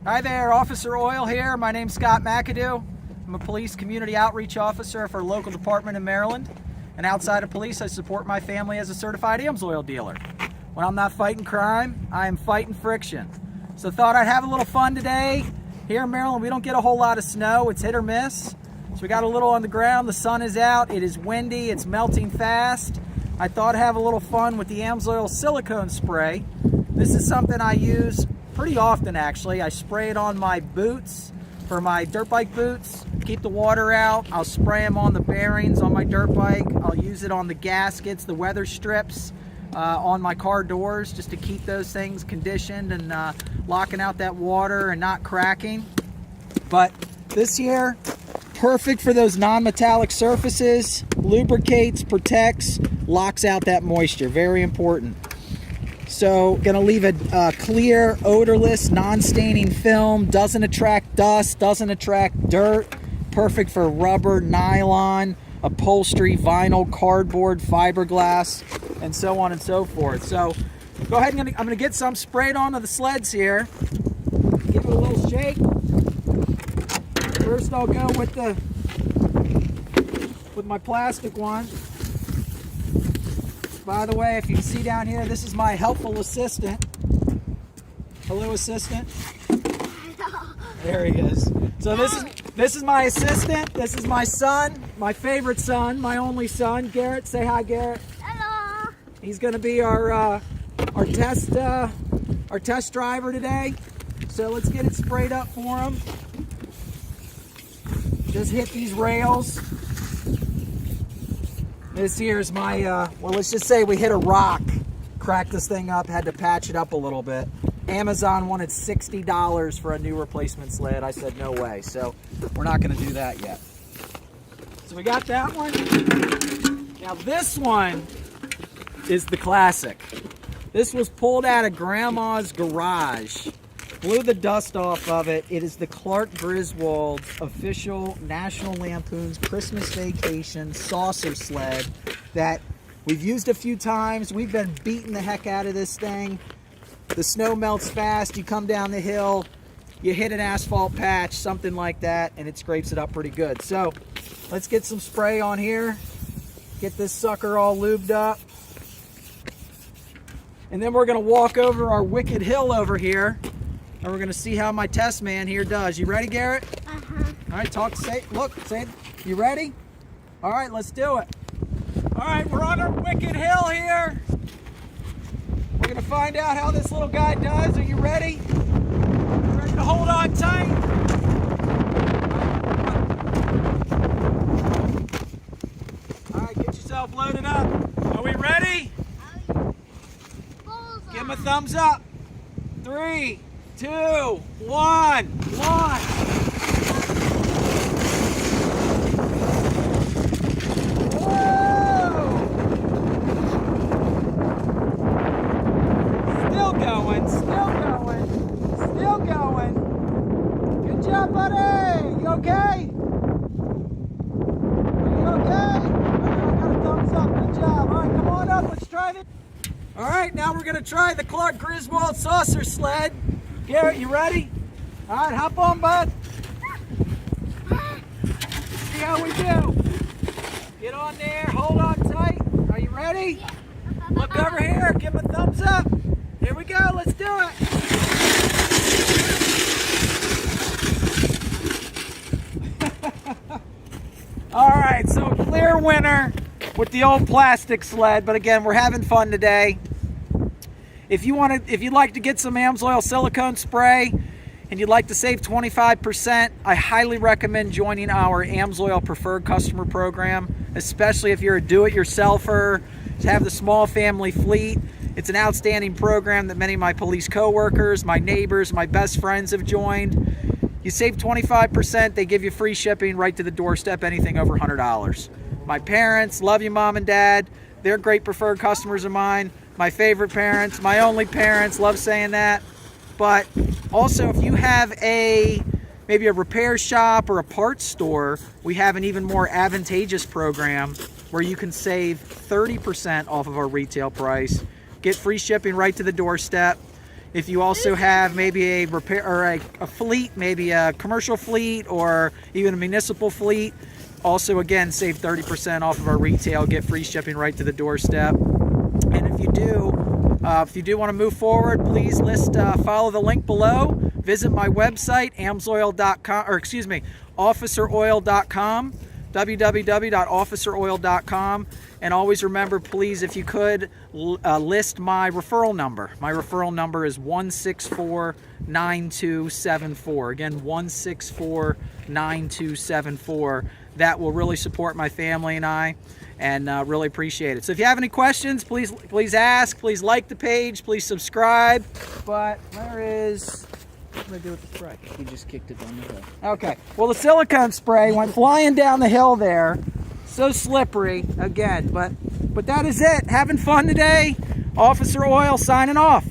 Hi there, Officer Oil here. My name's Scott McAdoo. I'm a police community outreach officer for a local department in Maryland. And outside of police, I support my family as a certified AMSOIL dealer. When I'm not fighting crime, I am fighting friction. So thought I'd have a little fun today. Here in Maryland, we don't get a whole lot of snow. It's hit or miss. So we got a little on the ground. The sun is out. It is windy. It's melting fast. I thought I'd have a little fun with the AMSOIL silicone spray. This is something I use pretty often, actually. I spray it on my boots, for my dirt bike boots, keep the water out. I'll spray them on the bearings on my dirt bike. I'll use it on the gaskets, the weather strips, on my car doors, just to keep those things conditioned and locking out that water and not cracking. But this here, perfect for those non-metallic surfaces, lubricates, protects, locks out that moisture. Very important. So gonna leave a clear, odorless, non-staining film. Doesn't attract dust, doesn't attract dirt. Perfect for rubber, nylon, upholstery, vinyl, cardboard, fiberglass, and so on and so forth. So go ahead and I'm gonna get some sprayed onto the sleds here. Give it a little shake. First I'll go with my plastic one. By the way, if you can see down here, this is my helpful assistant. Hello, assistant. There he is. So this is my assistant. This is my son, my favorite son, my only son, Garrett. Say hi, Garrett. Hello. He's going to be our test driver today. So let's get it sprayed up for him. Just hit these rails. This here is my, well, let's just say we hit a rock, cracked this thing up, had to patch it up a little bit. Amazon wanted $60 for a new replacement sled. I said no way, so we're not going to do that yet. So we got that one. Now this one is the classic. This was pulled out of Grandma's garage. Blew the dust off of it. It is the Griswold official National Lampoon's Christmas Vacation saucer sled that we've used a few times. We've been beating the heck out of this thing. The snow melts fast. You come down the hill, you hit an asphalt patch, something like that, and it scrapes it up pretty good. So let's get some spray on here. Get this sucker all lubed up. And then we're going to walk over our wicked hill over here. And we're gonna see how my test man here does. You ready, Garrett? Uh-huh. All right, say it. You ready? All right, let's do it. All right, we're on our wicked hill here. We're gonna find out how this little guy does. Are you ready? You ready to hold on tight? All right, get yourself loaded up. Are we ready? Give him a thumbs up. 3, 2, 1, launch! Whoa! Still going, still going, still going. Good job, buddy! You okay? Are you okay? All right, I got a thumbs up. Good job. All right, come on up. Let's try this. All right, now we're going to try the Griswold saucer sled. Garrett, you ready? All right, hop on, bud. See how we do. Get on there, hold on tight. Are you ready? Look over here, give him a thumbs up. Here we go, let's do it. All right, so clear winner with the old plastic sled, but again, we're having fun today. If you'd like to get some AMSOIL silicone spray and you'd like to save 25%, I highly recommend joining our AMSOIL Preferred Customer Program, especially if you're a do-it-yourselfer, have the small family fleet. It's an outstanding program that many of my police coworkers, my neighbors, my best friends have joined. You save 25%, they give you free shipping right to the doorstep, anything over $100. My parents, love you, Mom and Dad. They're great preferred customers of mine. My favorite parents, my only parents, love saying that. But also, if you have maybe a repair shop or a parts store, we have an even more advantageous program where you can save 30% off of our retail price, get free shipping right to the doorstep. If you also have maybe a repair or a fleet, maybe a commercial fleet or even a municipal fleet, also again save 30% off of our retail, get free shipping right to the doorstep. And if you do want to move forward, please follow the link below. Visit my website, AMSOIL.com, or excuse me, officeroil.com, www.officeroil.com. And always remember, please, if you could, list my referral number. My referral number is 164-9274. Again, 164-9274. That will really support my family and I, and really appreciate it. So if you have any questions, please ask. Please like the page. Please subscribe. But where is... What do I do with the spray? He just kicked it down the hill. Okay. Well, the silicone spray went flying down the hill there. So slippery again. But that is it. Having fun today. Officer Oil signing off.